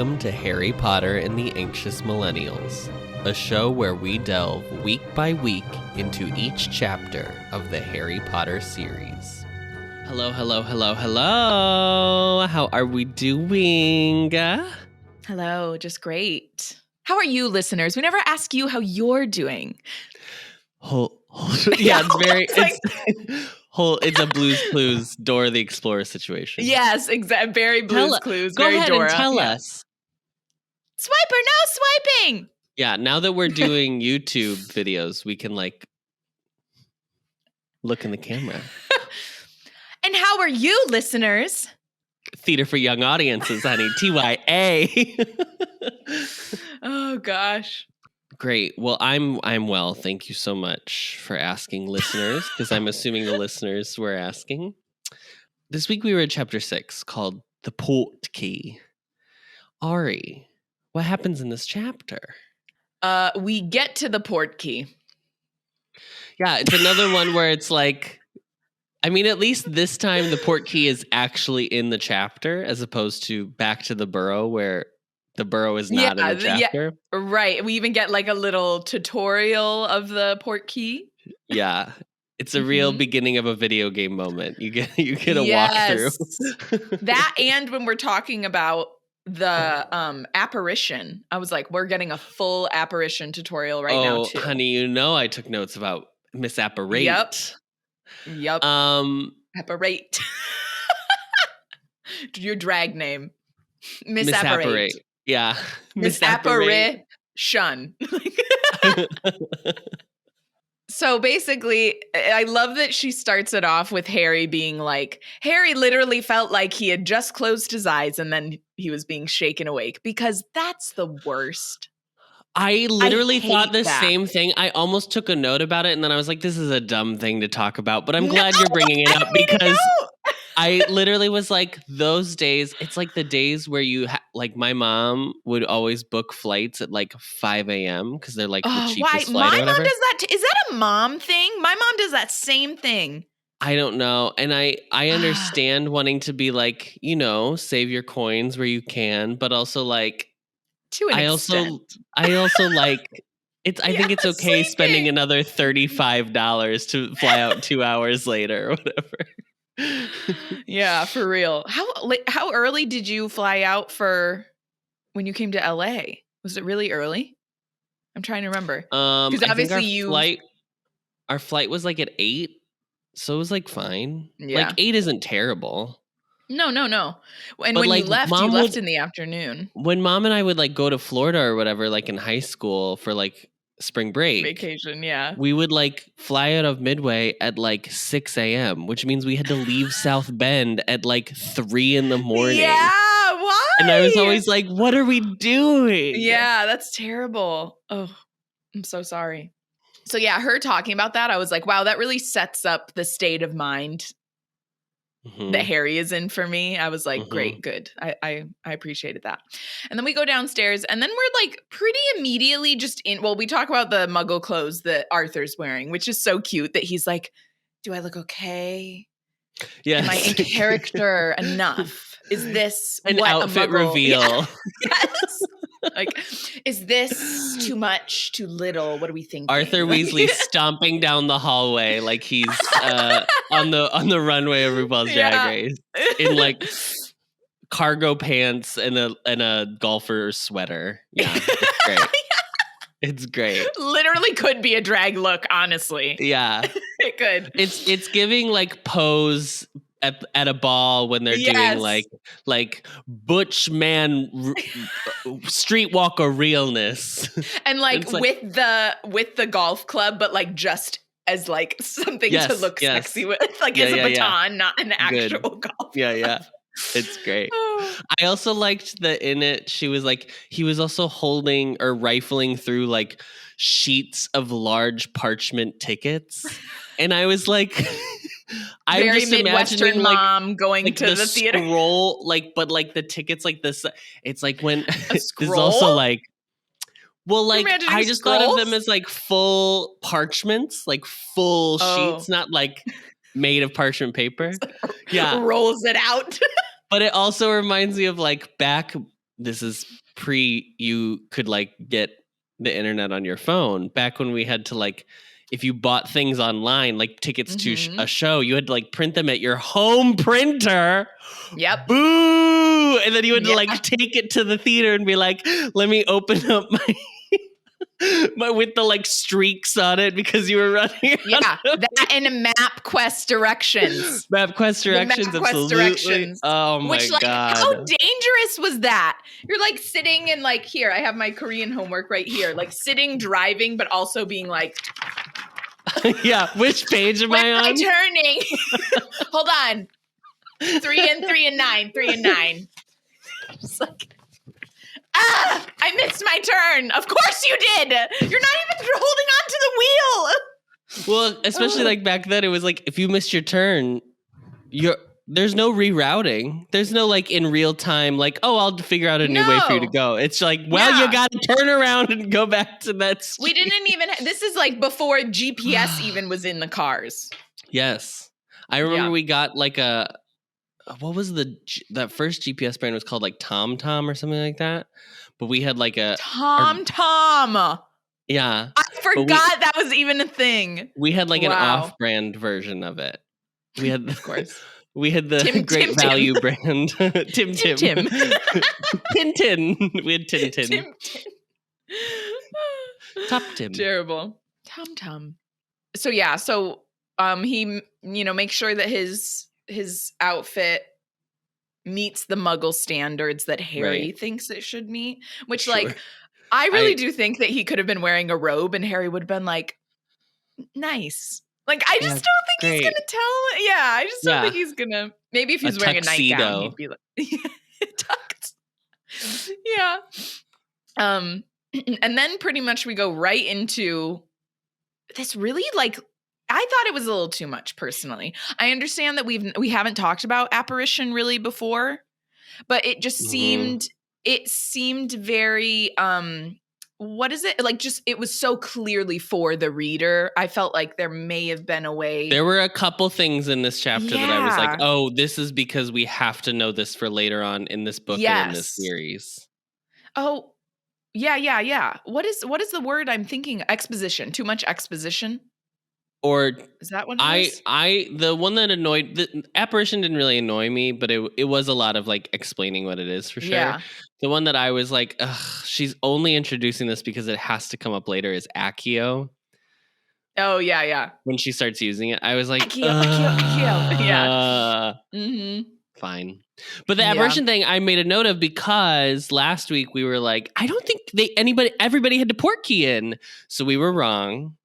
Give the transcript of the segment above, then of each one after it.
Welcome to Harry Potter and the Anxious Millennials, a show where we delve week by week into each chapter of the Harry Potter series. Hello, hello, hello, hello. How are we doing? Hello, just great. How are you, listeners? We never ask you how you're doing. Yeah, it's very... It's a Blue's Clues, Dora the Explorer situation. Yes, exactly. Very Blue's Clues. Go very ahead Dora. And tell us. Swiper, no swiping. Yeah, now that we're doing YouTube videos, we can look in the camera. And how are you, listeners? Theater for young audiences, honey. TYA. Oh gosh. Great. Well, I'm well. Thank you so much for asking, listeners, because I'm assuming the listeners were asking. This week we were at chapter 6 called The Portkey. Arri, what happens in this chapter? We get to the Portkey. Yeah, it's another one where it's like, I mean, at least this time the Portkey is actually in the chapter as opposed to Back to the Burrow where the burrow is not in the chapter. Yeah, right. We even get like a little tutorial of the Portkey. Yeah. It's a real beginning of a video game moment. You get a walkthrough. That, and when we're talking about the apparition, I was like, we're getting a full apparition tutorial now too. Honey, you know I took notes about Miss Apparate. Yep. Apparate. Your drag name. Miss Apparate. Yeah. Miss Apparition. So basically, I love that she starts it off with Harry being like, Harry literally felt like he had just closed his eyes and then he was being shaken awake, because that's the worst. I literally thought the same thing. I almost took a note about it and then I was like, this is a dumb thing to talk about, but I'm glad you're bringing it up because I literally was like, those days, it's like the days where you like my mom would always book flights at like 5 a.m. because they're like the cheapest flight or whatever. My mom does that is that a mom thing? My mom does that same thing. I don't know. And I understand wanting to be like, save your coins where you can, but also like, to an extent. I also like it's. I think it's okay spending another $35 to fly out 2 hours later or whatever. Yeah, for real. How early did you fly out for when you came to LA? Was it really early? I'm trying to remember. Because obviously our flight was like at 8, so it was like fine. Yeah. Like 8 isn't terrible. No. And when you left in the afternoon. When mom and I would like go to Florida or whatever, like in high school for like spring break. Vacation, yeah. We would like fly out of Midway at like 6 a.m., which means we had to leave South Bend at like 3 in the morning. Yeah, why? And I was always like, what are we doing? Yeah, that's terrible. Oh, I'm so sorry. So yeah, her talking about that, I was like, wow, that really sets up the state of mind that Harry is in for me. I was like, great, good. I appreciated that. And then we go downstairs and then we're like pretty immediately just we talk about the muggle clothes that Arthur's wearing, which is so cute that he's like, do I look okay? Yes. Am I in character enough? Is this an outfit reveal? Yeah. Yes. Like, is this too much, too little? What do we think? Arthur Weasley stomping down the hallway like he's on the runway of RuPaul's Drag Race in like cargo pants and a golfer sweater. Yeah, it's great. It's great. Literally could be a drag look, honestly. Yeah, it could. It's giving like pose at a ball when they're doing like butch man streetwalker realness, and like with the golf club, but like just as like something to look sexy with, like as a baton, not an actual golf. Yeah. It's great. I also liked that in it, she was like, he was also holding or rifling through like sheets of large parchment tickets. And I was like, I'm very just Midwestern mom like, going like to the theater. Scroll, but like the tickets like this. It's like when this is also like, well, like I just scrolls? thought of them as like full parchments, like full sheets, not like made of parchment paper. Yeah. Rolls it out. But it also reminds me of like back this is pre you could like get the internet on your phone. Back when we had to like, if you bought things online, like tickets to a show, you had to like print them at your home printer. Yep. Boo! And then you had to like take it to the theater and be like, let me open up my with the like streaks on it because you were running. Yeah, that and MapQuest directions. MapQuest directions, absolutely. Oh my God. How dangerous was that? You're like sitting and like, here, I have my Korean homework right here. Like sitting, driving, but also being like, yeah, which page am I on? Turning. Hold on. 3 and 9. Just like, I missed my turn. Of course you did. You're not even holding on to the wheel. Well, especially like back then, it was like if you missed your turn, there's no rerouting. There's no like in real time, like, oh, I'll figure out a new way for you to go. It's like, well, you got to turn around and go back to that street. We didn't even, this is like before GPS even was in the cars. Yes. I remember we got like what was that first GPS brand was called like TomTom or something like that. But we had like a TomTom. Yeah. I forgot that was even a thing. We had like an off-brand version of it. We had, of course. We had the Great Value brand. Tim. Tintin. We had Tintin. Top Tim. Terrible. TomTom. So yeah, he makes sure that his outfit meets the Muggle standards that Harry thinks it should meet, which like I really do think that he could have been wearing a robe and Harry would have been like, nice. Like I just don't think he's gonna tell. Yeah, I just don't think he's gonna. Maybe if he's wearing a nightgown, he'd be like, yeah. And then pretty much we go right into this really like. I thought it was a little too much personally. I understand that we haven't talked about apparition really before, but it just seemed very what is it? Like just it was so clearly for the reader. I felt like there may have been a way. There were a couple things in this chapter that I was like, "Oh, this is because we have to know this for later on in this book and in this series." Oh, yeah. What is the word I'm thinking? Exposition. Too much exposition? Or is that what it is? The one that annoyed the apparition didn't really annoy me, but it was a lot of like explaining what it is for sure. Yeah. The one that I was like, ugh, she's only introducing this because it has to come up later is accio. Oh yeah. When she starts using it, I was like, accio. Yeah. Fine. But the apparition thing I made a note of because last week we were like, I don't think everybody had to portkey in, so we were wrong.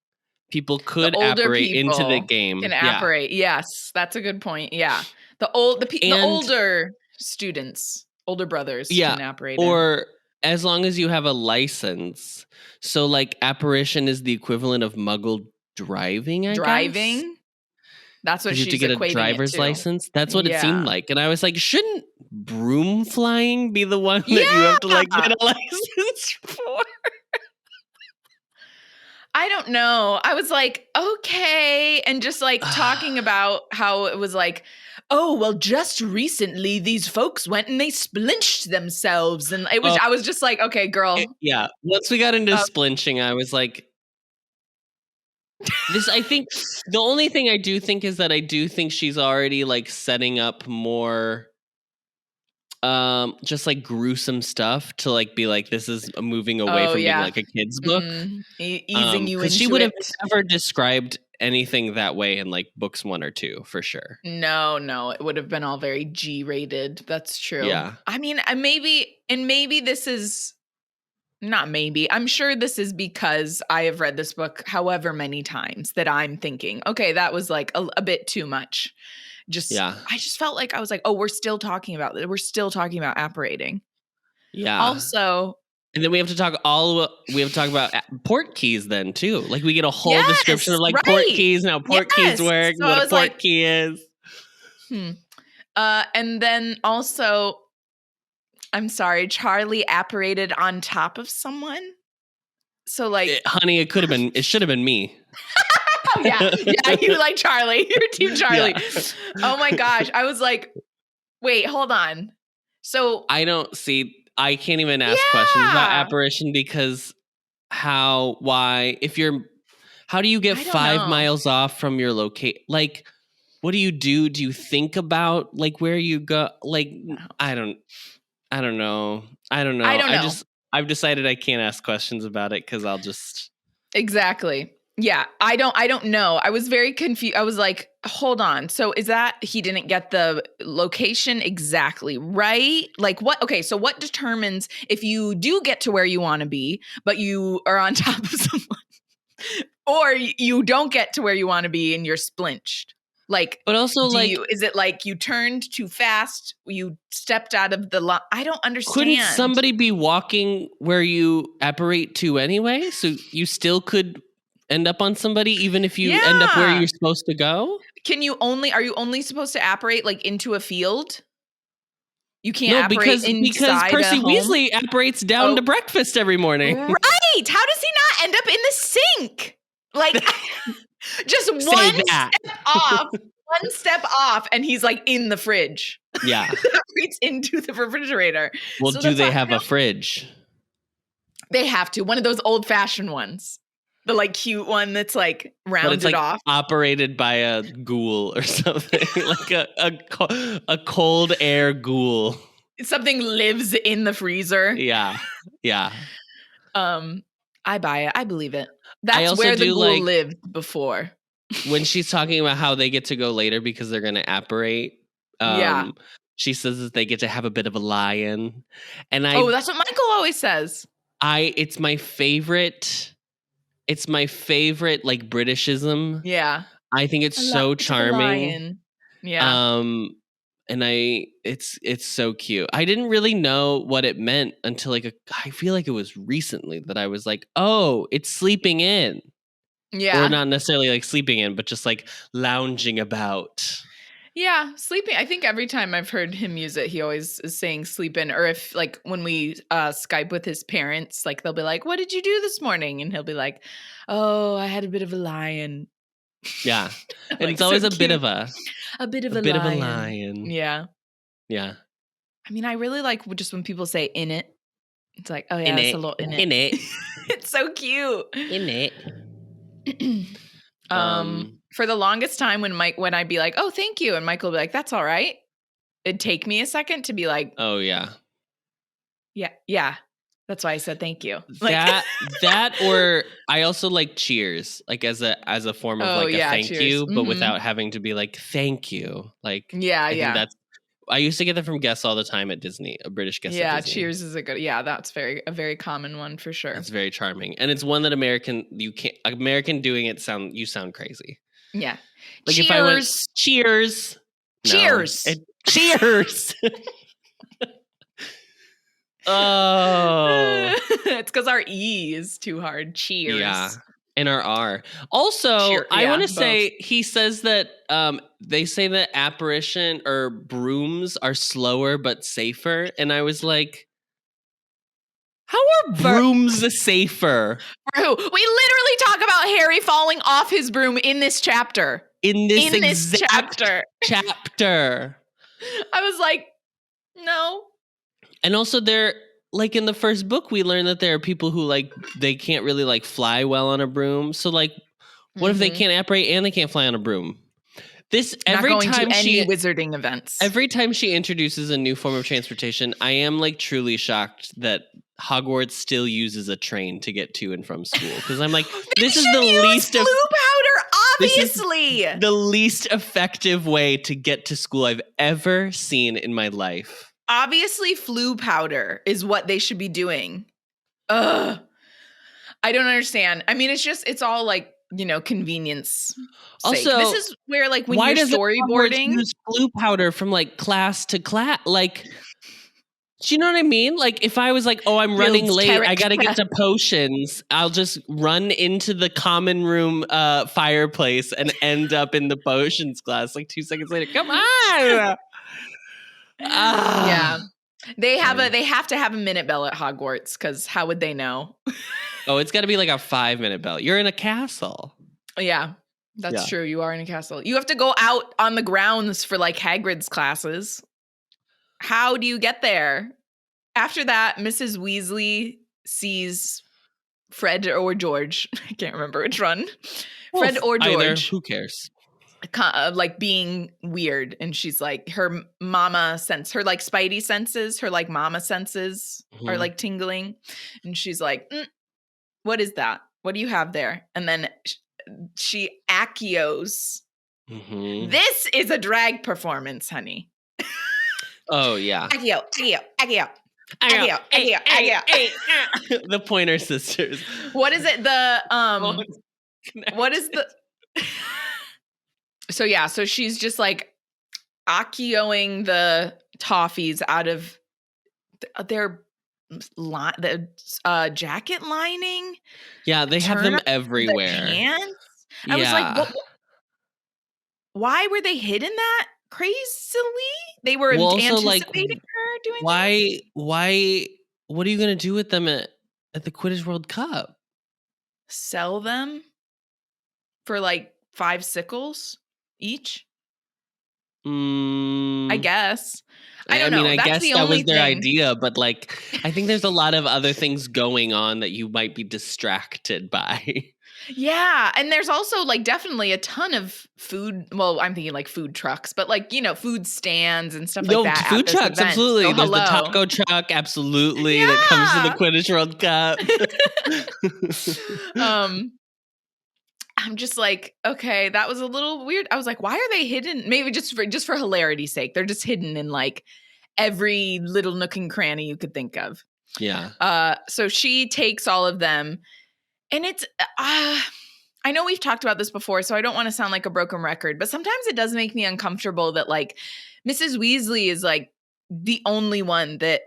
People could apparate into the game. Can apparate. Yes, that's a good point. Yeah, the older students, older brothers can apparate. Or as long as you have a license. So like apparition is the equivalent of Muggle driving. I guess. That's what she's to get a driver's license. That's what it seemed like, and I was like, shouldn't broom flying be the one that you have to like get a license for? I don't know. I was like, okay. And just like talking about how it was like, oh, well, just recently these folks went and they splinched themselves. And it was, I was just like, okay, girl. Once we got into splinching, I was like, I think the only thing I do think is that I do think she's already like setting up more just like gruesome stuff to like be like, this is moving away from being like a kid's book. Easing you into she would have never described anything that way in like books 1 or 2 for sure. No, it would have been all very G-rated. That's true. Yeah. I mean, maybe this is not maybe. I'm sure this is because I have read this book however many times that I'm thinking, okay, that was like a bit too much. I just felt like I was like, oh, we're still talking about apparating. Yeah. Also, and then we have to talk about portkeys then too. Like we get a whole description of like portkeys and how portkeys work, so what a portkey is. And then also, I'm sorry, Charlie apparated on top of someone. So like, honey, it should have been me. Oh, yeah, you like Charlie. You're Team Charlie. Yeah. Oh my gosh. I was like, wait, hold on. So I don't see I can't even ask questions about apparition because how do you get 5 miles off from your location? Like, what do you do? Do you think about like where you go? Like, I don't know. I've decided I can't ask questions about it because I'll just. Exactly. Yeah. I don't know. I was very confused. I was like, hold on. So is that he didn't get the location exactly right? Like what? Okay. So what determines if you do get to where you want to be, but you are on top of someone, or you don't get to where you want to be and you're splinched? Like, but also is it like you turned too fast? You stepped out of the line? I don't understand. Couldn't somebody be walking where you apparate to anyway? So you still could end up on somebody even if you end up where you're supposed to go? Are you only supposed to apparate like into a field? You can't apparate because Percy Weasley apparates down to breakfast every morning. Right. How does he not end up in the sink? Like just one step off, and he's like in the fridge. Yeah. Reads into the refrigerator. Well, so do they have a fridge? They have to. One of those old-fashioned ones. The like cute one that's like rounded but it's like off. Operated by a ghoul or something. Like a cold air ghoul. Something lives in the freezer. Yeah. Yeah. I buy it. I believe it. That's where the ghoul lived before. When she's talking about how they get to go later because they're going to apparate. She says that they get to have a bit of a lie-in. And that's what Michael always says. It's my favorite like Britishism. Yeah. I think it's so charming. Yeah. And it's so cute. I didn't really know what it meant until I feel like it was recently that I was like, oh, it's sleeping in. Yeah. Or not necessarily like sleeping in, but just like lounging about. Yeah, sleeping. I think every time I've heard him use it, he always is saying sleep in. Or if like when we Skype with his parents, like they'll be like, what did you do this morning? And he'll be like, oh, I had a bit of a lion. Yeah. And like, it's always so a bit of a lion. Yeah. Yeah. I mean, I really like just when people say in it. It's like, oh yeah, it's a little in it. In it. It's so cute. In it. For the longest time when I'd be like, oh, thank you. And Michael would be like, that's all right. It'd take me a second to be like, oh yeah. Yeah. That's why I said thank you. Like that or I also like cheers, like as a form of a thank cheers. you, but without having to be like thank you. Like I think I used to get that from guests all the time at Disney, a British guest at Disney. Cheers is that's a very common one for sure. It's very charming. And it's one that American doing it you sound crazy. Yeah. Like cheers. If I went cheers. Cheers. Cheers. Oh. It's because our E is too hard. Cheers. Yeah. And our R. Also, I want to say he says that they say that apparition or brooms are slower but safer. And I was like, how are brooms safer? We literally talk about Harry falling off his broom in this chapter. In this chapter. I was like, no. And also they're like in the first book, we learn that there are people who like they can't really like fly well on a broom. So like, what if they can't apparate and they can't fly on a broom? Every time any wizarding events. Every time she introduces a new form of transportation, I am like truly shocked that Hogwarts still uses a train to get to and from school. Because I'm like, this is the least blue powder, obviously. This is the least effective way to get to school I've ever seen in my life. Obviously, flu powder is what they should be doing. Ugh. I don't understand. I mean, it's all like, convenience. Also, this is where like when you're storyboarding, use flu powder from like class to class. Like, do you know what I mean? Like, if I was like, oh, I'm running late, I got to get to potions. I'll just run into the common room fireplace and end up in the potions class like 2 seconds later. Come on. Yeah. They have to have a minute bell at Hogwarts because how would they know? Oh, it's got to be like a 5-minute bell. You're in a castle. Yeah, that's true. You are in a castle. You have to go out on the grounds for like Hagrid's classes. How do you get there? after that, Mrs. Weasley sees Fred or George. I can't remember which one. Fred or George. Either. Who cares? Like being weird, and she's like, her mama sense, her like spidey senses, her like mama senses are like tingling, and she's like, what is that? What do you have there? And then she accios. This is a drag performance, honey. Oh yeah. Accio. The Pointer Sisters. What is it? What is the? So yeah, so she's just like accioing the toffees out of their jacket lining. Yeah, they have them everywhere. The pants. I was like, why were they hidden that crazily? They were anticipating her doing that? Why? What are you going to do with them at the Quidditch World Cup? Sell them for like 5 sickles each? I guess. I don't know. I That's guess the that only was their thing. idea, but like, I think there's a lot of other things going on that you might be distracted by. Yeah, and there's also like definitely a ton of food. Well, I'm thinking like food trucks, but like, you know, food stands and stuff like that. Food trucks, event. absolutely. So, there's the taco truck, absolutely, that comes to the Quidditch World Cup. I'm just like, okay, that was a little weird. I was like, why are they hidden? Maybe just for hilarity's sake. They're just hidden in like every little nook and cranny you could think of. Yeah. So she takes all of them, and it's I know we've talked about this before, so I don't want to sound like a broken record, but sometimes it does make me uncomfortable that like Mrs. Weasley is like the only one that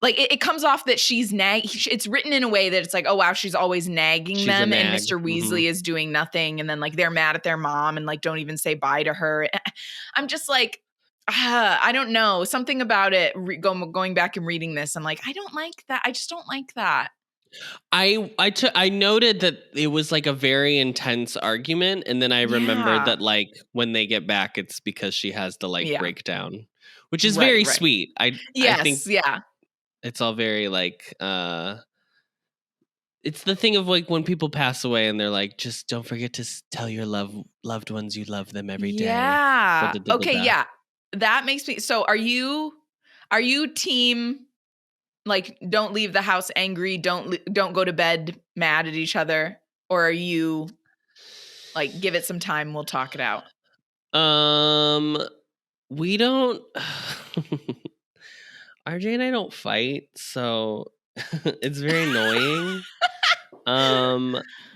like it comes off that she's it's written in a way that it's like, oh wow, she's always nagging them, and Mr. Weasley is doing nothing, and then like they're mad at their mom and like don't even say bye to her. I'm just like, I don't know, something about it. Going back and reading this, I'm like, I don't like that. I just don't like that. I noted that it was like a very intense argument, and then I remembered that like when they get back, it's because she has the like breakdown, which is very sweet. I think it's all very like it's the thing of like when people pass away and they're like, just don't forget to tell your loved ones you love them every day. Yeah. Okay. Yeah. That makes me. So are you team like don't leave the house angry, don't go to bed mad at each other, or are you like give it some time, we'll talk it out? We don't. RJ and I don't fight, so it's very annoying.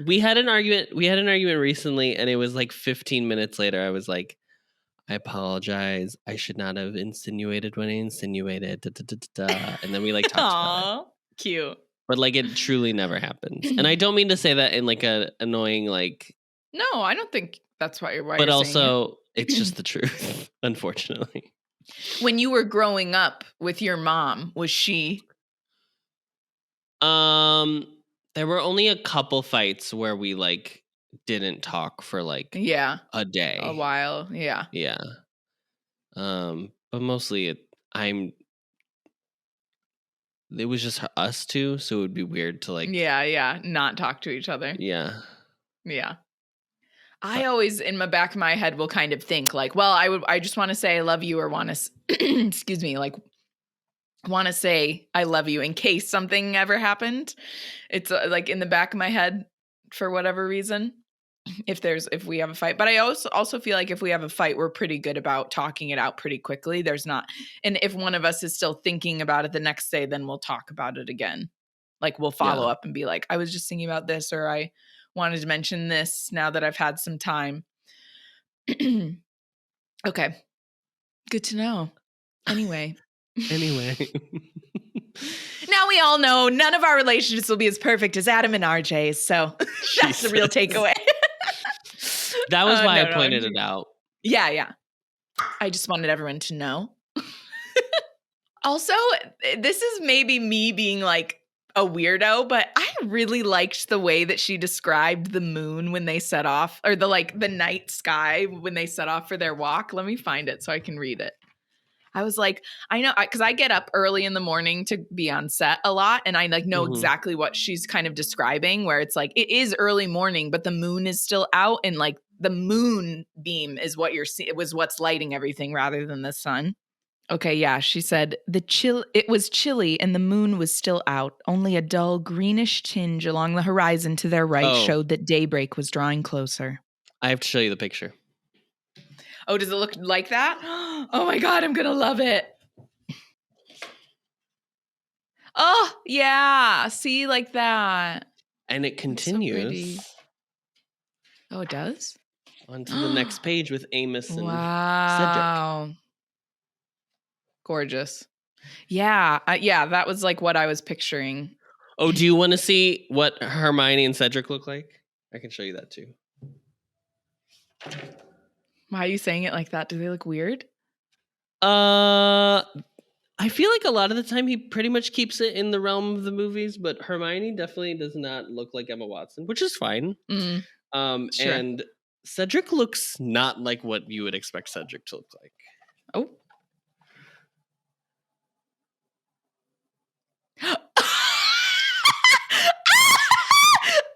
We had an argument recently, and it was like 15 minutes later. I was like, I apologize. I should not have insinuated when I insinuated. And then we like talked about it. Cute. But like it truly never happens. And I don't mean to say that in like a annoying like. No, I don't think that's why. But you're also, it's just the truth, unfortunately. When you were growing up with your mom, was she? There were only a couple fights where we like didn't talk for like a day, a while. Yeah. But mostly it was just us two, so it would be weird to like not talk to each other. Yeah. I always, in the back of my head, will kind of think like, well, I just want to say I love you, or want to, excuse me, like want to say I love you in case something ever happened. It's like in the back of my head for whatever reason, if we have a fight. But I also feel like if we have a fight, we're pretty good about talking it out pretty quickly. And if one of us is still thinking about it the next day, then we'll talk about it again. Like we'll follow up and be like, I was just thinking about this, or I wanted to mention this now that I've had some time. Okay. Good to know. Anyway. Now we all know none of our relationships will be as perfect as Adam and RJ's. So that's the real takeaway. That was why I pointed it out. Yeah. I just wanted everyone to know. Also, this is maybe me being like a weirdo, but I really liked the way that she described the moon when they set off, or the night sky when they set off for their walk. Let me find it so I can read it. I was like, I know, because I get up early in the morning to be on set a lot, and I like know exactly what she's kind of describing, where it's like, it is early morning, but the moon is still out, and like the moon beam is what you're seeing, it was what's lighting everything rather than the sun. Okay, yeah, she said, it was chilly and the moon was still out. Only a dull greenish tinge along the horizon to their right showed that daybreak was drawing closer. I have to show you the picture. Oh, does it look like that? Oh my God, I'm going to love it. Oh, yeah. See, like that. And it continues. So oh, it does? On to the next page with Amos and Cedric. Gorgeous. Yeah. Yeah, that was like what I was picturing. Oh, do you want to see what Hermione and Cedric look like? I can show you that too. Why are you saying it like that? Do they look weird? I feel like a lot of the time he pretty much keeps it in the realm of the movies, but Hermione definitely does not look like Emma Watson, which is fine. Sure. And Cedric looks not like what you would expect Cedric to look like. Oh.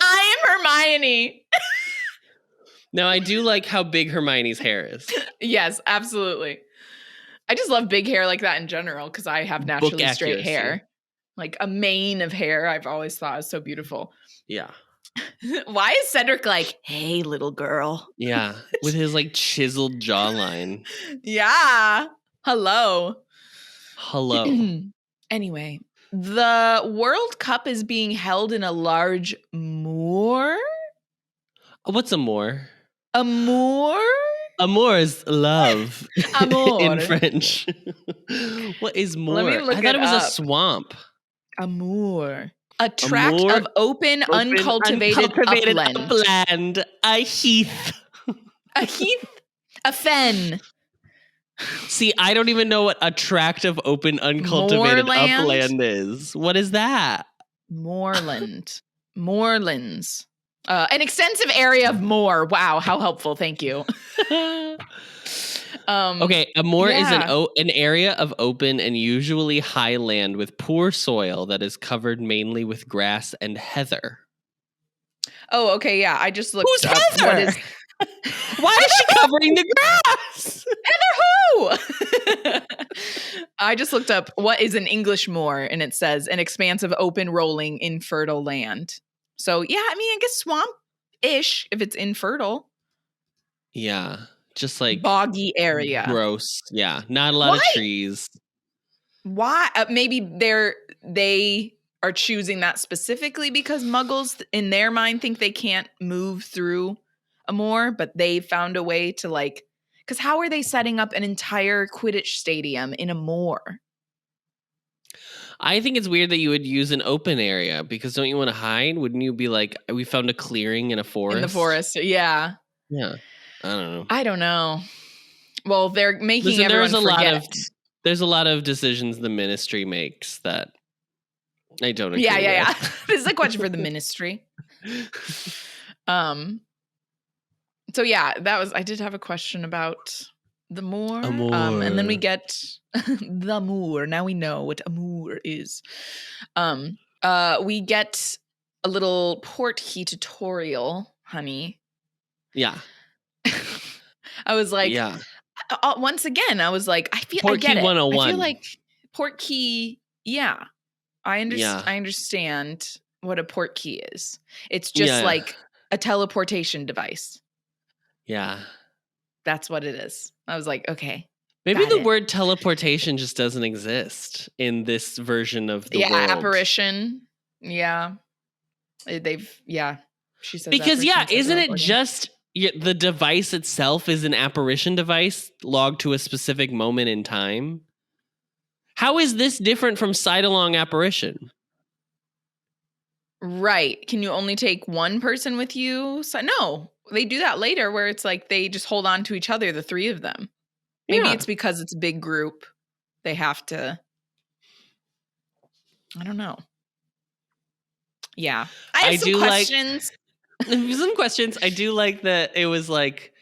I am Hermione. Now, I do like how big Hermione's hair is. Yes, absolutely. I just love big hair like that in general because I have naturally straight hair. Like a mane of hair I've always thought is so beautiful. Yeah. Why is Cedric like, hey, little girl? Yeah, with his like chiseled jawline. Yeah. Hello. Anyway. The World Cup is being held in a large moor. What's amour? Amour? Amour is love. Amour. In French. What is moor? I thought it was a swamp. Amour. A tract of open uncultivated upland. A heath. A heath? A fen. See, I don't even know what a tract of open uncultivated upland is. What is that? Moorland. Moorlands. An extensive area of moor. Wow, how helpful. Thank you. Okay, a moor is an area of open and usually high land with poor soil that is covered mainly with grass and heather. Oh, okay, yeah. I just looked Who's up. Heather? What is... Why is she covering the grass? Heather who? I just looked up what is an English moor, and it says an expanse of open, rolling, infertile land. So, yeah, I mean, I guess swamp-ish if it's infertile. Yeah, just like boggy area. Gross. Yeah, not a lot of trees. Why? Maybe they are choosing that specifically because Muggles, in their mind, think they can't move through a moor, but they found a way to like. Because how are they setting up an entire Quidditch stadium in a moor? I think it's weird that you would use an open area because don't you want to hide? Wouldn't you be like, we found a clearing in a forest? In the forest, yeah. Yeah. I don't know. Well, they're making everyone forget. There's a lot of decisions the ministry makes that I don't agree with. Yeah. This is a question for the ministry. So yeah, I did have a question about the moor. And then we get the moor. Now we know what a moor is. We get a little Portkey tutorial, honey. Yeah. I was like, once again, I was like, I get it. 101. I feel like Portkey, yeah. I understand what a Portkey is. It's just like a teleportation device. Yeah. That's what it is. I was like, okay. Maybe the word teleportation just doesn't exist in this version of the world. Yeah, apparition. Yeah. She says because, isn't it just the device itself is an apparition device logged to a specific moment in time? How is this different from side-along apparition? Right. Can you only take one person with you? No. They do that later where it's like they just hold on to each other, the three of them. Maybe it's because it's a big group. They have to. I don't know. Yeah. I have some questions. Some questions. I do like that it was like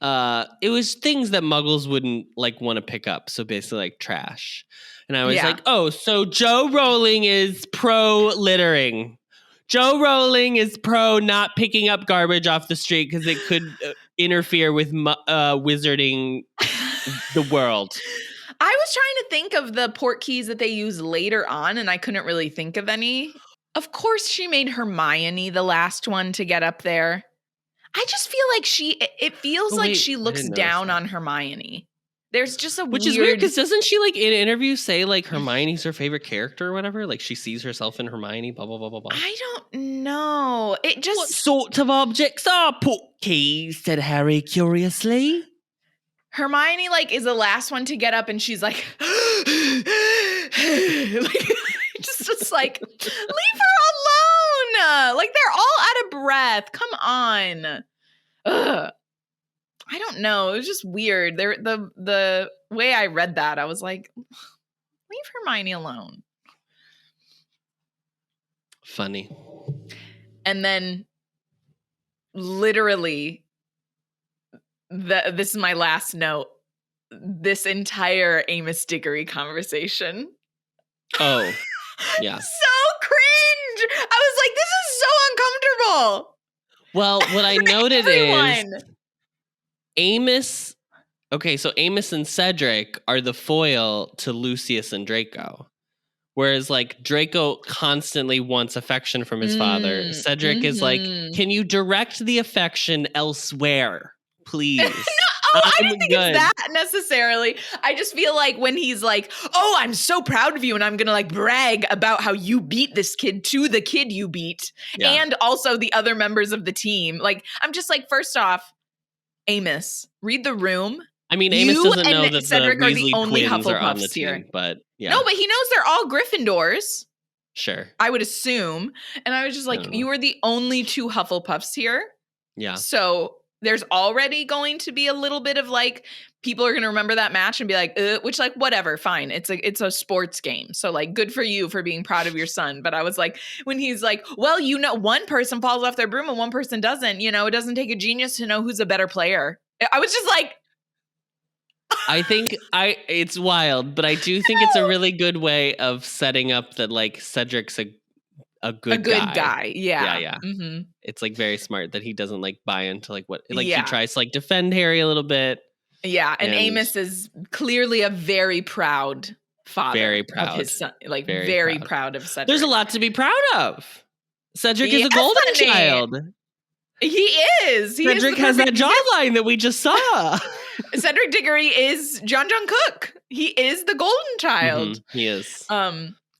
it was things that muggles wouldn't like want to pick up. So basically like trash. And I was like, oh, so Joe Rowling is pro littering. Joe Rowling is pro not picking up garbage off the street because it could interfere with wizarding the world. I was trying to think of the portkeys that they use later on, and I couldn't really think of any. Of course, she made Hermione the last one to get up there. I just feel like it feels like she looks down on Hermione. There's just Which is weird because doesn't she like in interviews say like Hermione's her favorite character or whatever? Like she sees herself in Hermione, blah, blah, blah, blah, blah. I don't know. It just... What sort of objects are portkeys? Said Harry curiously. Hermione like is the last one to get up and she's like, just like, leave her alone. Like they're all out of breath. Come on. Ugh. I don't know. It was just weird. The way I read that, I was like, leave Hermione alone. Funny. And then literally, this is my last note. This entire Amos Diggory conversation. Oh, yeah. So cringe. I was like, this is so uncomfortable. Well, what I noted is Amos. Okay, so Amos and Cedric are the foil to Lucius and Draco. Whereas, like, Draco constantly wants affection from his father. Cedric is like, can you direct the affection elsewhere, please? I didn't think it's that necessarily. I just feel like when he's like, oh, I'm so proud of you and I'm going to like brag about how you beat this kid to the kid you beat and also the other members of the team. Like, I'm just like, first off, Amos, read the room. I mean, Amos doesn't know that Cedric the are Weasley the only twins are on the Hufflepuffs here. team, but yeah. No, but he knows they're all Gryffindors. Sure. I would assume. And I was just like, you are the only two Hufflepuffs here. Yeah. So there's already going to be a little bit of like, people are going to remember that match and be like, which like, whatever, fine. It's a sports game. So like, good for you for being proud of your son. But I was like, when he's like, well, you know, one person falls off their broom and one person doesn't, you know, it doesn't take a genius to know who's a better player. I was just like, I think it's wild, but I do think it's a really good way of setting up that like Cedric's a good guy. Yeah. Yeah. Mm-hmm. It's like very smart that he doesn't like buy into like what like he tries to like defend Harry a little bit. Yeah, and Amos is clearly a very proud father. Very proud of his son. Like very proud of Cedric. There's a lot to be proud of. Cedric is a golden child. He is. Cedric has that jawline that we just saw. Cedric Diggory is John Cook. He is the golden child. Mm-hmm. He is.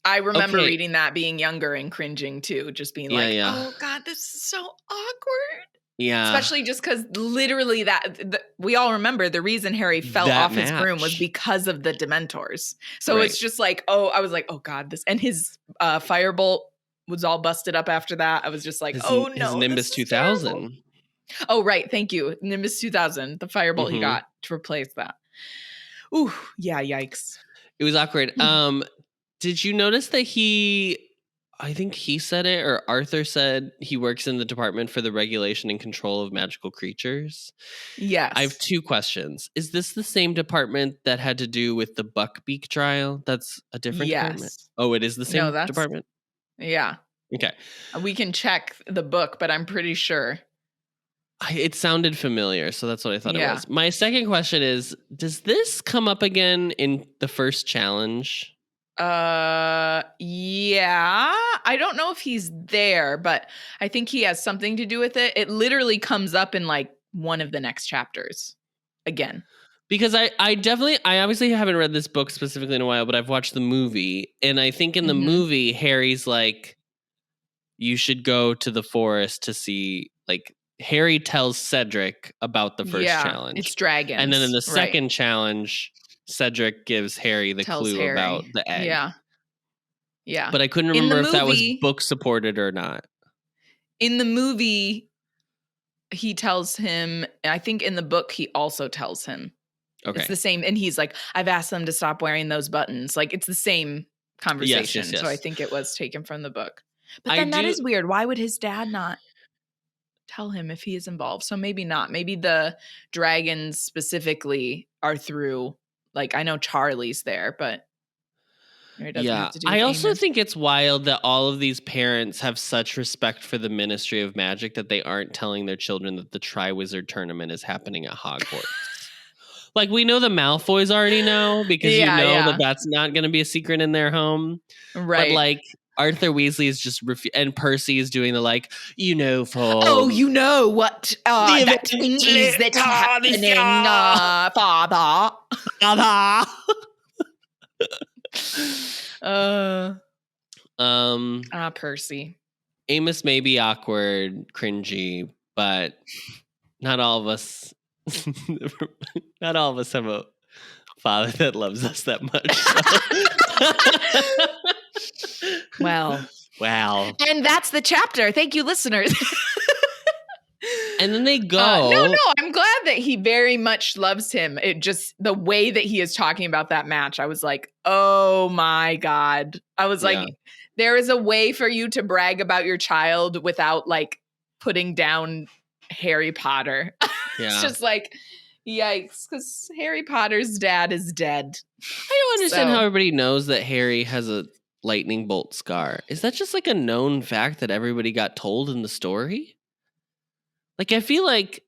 I remember reading that being younger and cringing too, just being oh God, this is so awkward. Yeah. Especially just because literally we all remember the reason Harry fell off his broom was because of the Dementors. So it's just like, I was like, oh God, this, and his firebolt was all busted up after that. I was just like, no. His Nimbus 2000. Oh, right. Thank you. Nimbus 2000, the firebolt he got to replace that. Ooh, yeah, yikes. It was awkward. Did you notice that I think he said it, or Arthur said he works in the department for the regulation and control of magical creatures? Yes. I have two questions. Is this the same department that had to do with the Buckbeak trial? That's a different department? Oh, it is the same department? Yeah. Okay. We can check the book, but I'm pretty sure. It sounded familiar, so that's what I thought it was. My second question is, does this come up again in the first challenge? Yeah. I don't know if he's there, but I think he has something to do with it. It literally comes up in like one of the next chapters again. Because I obviously haven't read this book specifically in a while, but I've watched the movie. And I think in the movie, Harry's like, you should go to the forest to see, like, Harry tells Cedric about the first challenge. It's dragons. And then in the second challenge, Cedric gives Harry the clue about the egg. Yeah. Yeah. But I couldn't remember if that was book supported or not. In the movie, he tells him, I think in the book, he also tells him. Okay. It's the same. And he's like, I've asked them to stop wearing those buttons. Like, it's the same conversation. Yes. So I think it was taken from the book. But then that is weird. Why would his dad not? tell him if he is involved. So maybe not. Maybe the dragons specifically are through, like, I know Charlie's there, but it doesn't have to do with I also Amos. think it's wild that all of these parents have such respect for the Ministry of Magic that they aren't telling their children that the Triwizard Tournament is happening at Hogwarts. Like, we know the Malfoys already know because that that's not going to be a secret in their home. Right. But, like, Arthur Weasley is just and Percy is doing the, like, for... Oh, you know what that thing is that's happening, Father. Percy. Amos may be awkward, cringy, but not all of us have a father that loves us that much. So. Wow. And that's the chapter. Thank you, listeners. And then they go. No, I'm glad that he very much loves him. It just, the way that he is talking about that match, I was like, oh my God. I was like, there is a way for you to brag about your child without, like, putting down Harry Potter. It's just like, yikes, because Harry Potter's dad is dead. I don't understand how everybody knows that Harry has a lightning bolt scar. Is that just like a known fact that everybody got told in the story? Like, I feel like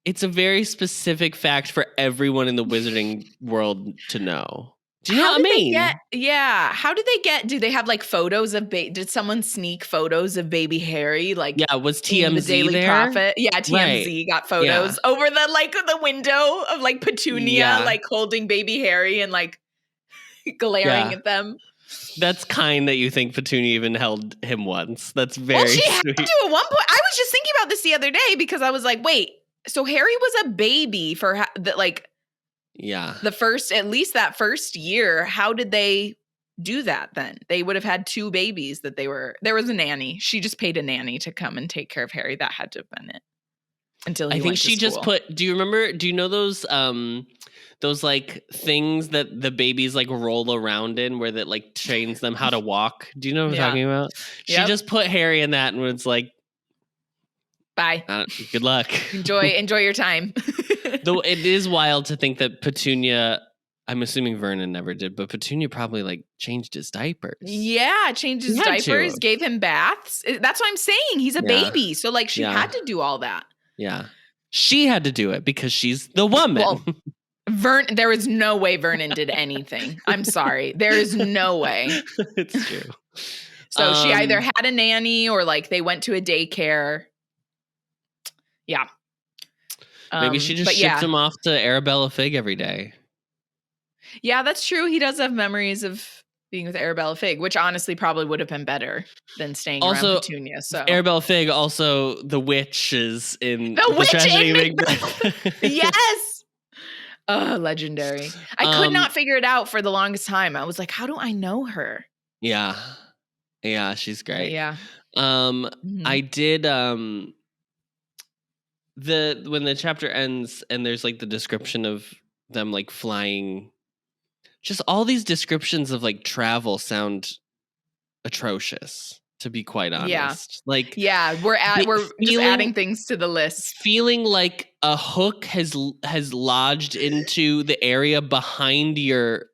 it's a very specific fact for everyone in the wizarding world to know. Do you know what I mean? How did they get? Do they have like photos of? Did someone sneak photos of baby Harry? Like, was TMZ the Daily there? Prophet? Yeah, TMZ got photos over the window of like Petunia, like holding baby Harry and like glaring at them. That's kind that you think Petunia even held him once. That's very she sweet. had to at one point. I was just thinking about this the other day because I was like, wait, so Harry was a baby for at least that first year. How did they do that then? They would have had two babies there was a nanny. She just paid a nanny to come and take care of Harry. That had to have been it. Until he went to school. Just put, do you know those like things that the babies like roll around in where that like trains them how to walk? Do you know what I'm talking about? She just put Harry in that and was like, bye. Good luck. Enjoy your time. Though it is wild to think that Petunia, I'm assuming Vernon never did, but Petunia probably like changed his diapers. Yeah, changed his diapers, gave him baths. That's what I'm saying. He's a baby. So like she had to do all that. Yeah. She had to do it because she's the woman. Well, there is no way Vernon did anything. I'm sorry. There is no way. It's true. So she either had a nanny or like they went to a daycare. Yeah. Maybe she just shipped him off to Arabella Fig every day. Yeah, that's true. He does have memories of being with Arabella Fig, which honestly probably would have been better than staying around Petunia. So Arabella Fig, also the witch is in the Tragedy of Macbeth. Yes. Legendary. I could not figure it out for the longest time. I was like, how do I know her? Yeah. Yeah, she's great. Yeah. I did when the chapter ends and there's like the description of them like flying, just all these descriptions of like travel sound atrocious, to be quite honest. We're just adding things to the list. Feeling like a hook has lodged into the area behind your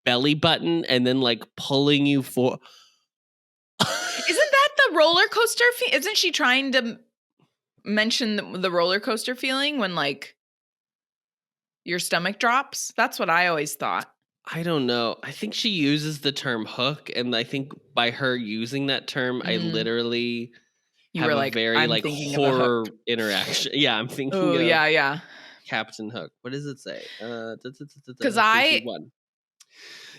belly button and then like pulling you for. Isn't that the roller coaster? Isn't she trying to mention the roller coaster feeling when like your stomach drops? That's what I always thought. I don't know. I think she uses the term hook, and I think by her using that term, I literally have a very like horror interaction. Yeah, I'm thinking of Captain Hook. What does it say? Because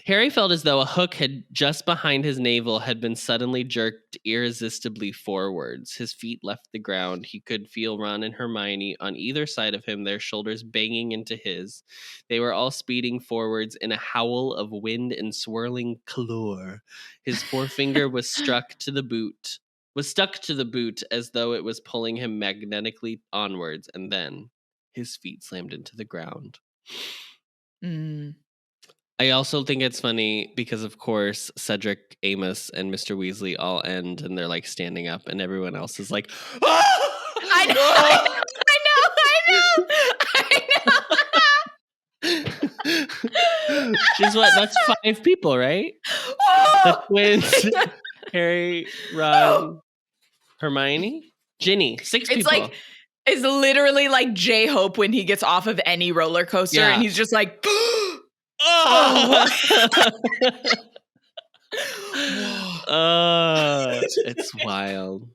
Harry felt as though a hook had just behind his navel had been suddenly jerked irresistibly forwards. His feet left the ground. He could feel Ron and Hermione on either side of him, their shoulders banging into his. They were all speeding forwards in a howl of wind and swirling colour. His forefinger was stuck to the boot as though it was pulling him magnetically onwards, and then his feet slammed into the ground. I also think it's funny because, of course, Cedric, Amos, and Mr. Weasley all end and they're like standing up and everyone else is like, ah! I know. She's what? That's 5 people, right? The twins, Harry, Ron, Hermione, Ginny. 6 people. It's literally like J-Hope when he gets off of any roller coaster and he's just like, it's wild.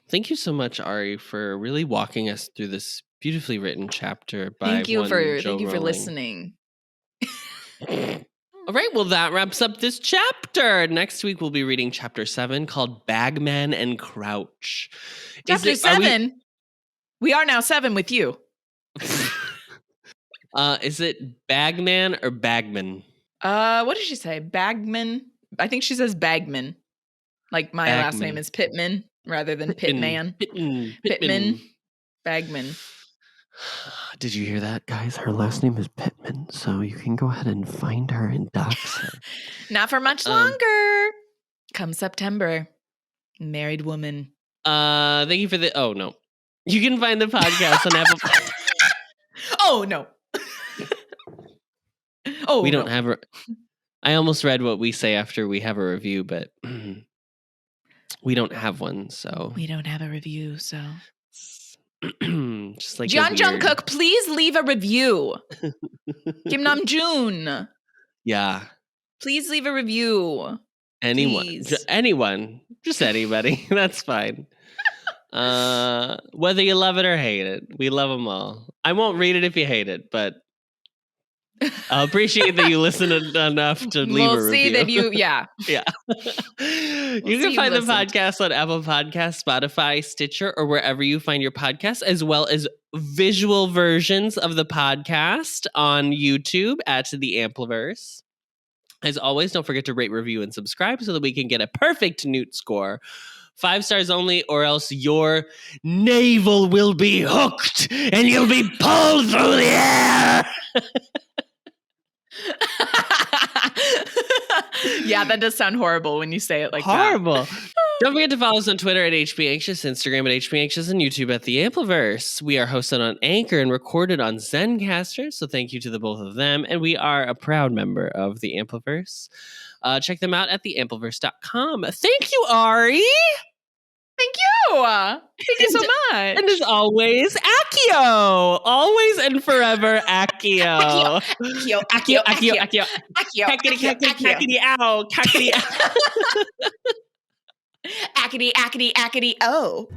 Thank you so much, Arri, for really walking us through this beautifully written chapter by Thank you for Rowling. listening. All right, well, that wraps up this chapter. Next week, we'll be reading chapter 7 called Bagman and Crouch. Chapter 7? We are now 7 with you. Is it Bagman or Bagman? What did she say? Bagman? I think she says Bagman. Like my last name is Pittman rather than Pittman. Pittman. Bagman. Did you hear that, guys? Her last name is Pittman, so you can go ahead and find her and dox her. Not for much longer. Come September. Married woman. Thank you for the... Oh, no. You can find the podcast on Apple... Oh, no. Oh, we don't have... I almost read what we say after we have a review, but we don't have one, so... We don't have a review, so... Just like John Jungkook, please leave a review. Kim Namjoon. Yeah. Please leave a review. Anyone. Anyone. Just anybody. That's fine. Whether you love it or hate it. We love them all. I won't read it if you hate it, but I appreciate that you listen enough to leave a review. We'll see that you, yeah. Yeah. You can find the podcast on Apple Podcasts, Spotify, Stitcher, or wherever you find your podcasts, as well as visual versions of the podcast on YouTube at the Ampliverse. As always, don't forget to rate, review, and subscribe so that we can get a perfect Newt score. 5 stars only, or else your navel will be hooked and you'll be pulled through the air. Yeah, that does sound horrible when you say it like horrible. that. Don't forget to follow us on Twitter at HBAnxious, Instagram at HBAnxious, and YouTube at The Ampliverse. We are hosted on Anchor and recorded on Zencastr, so thank you to the both of them. And we are a proud member of The Ampliverse. Check them out at theampliverse.com. Thank you, Arri. Thank you. Thank you so much. And as always, accio. Always and forever, accio. Accio. Cackety, ow. Cackety, Acity, oh.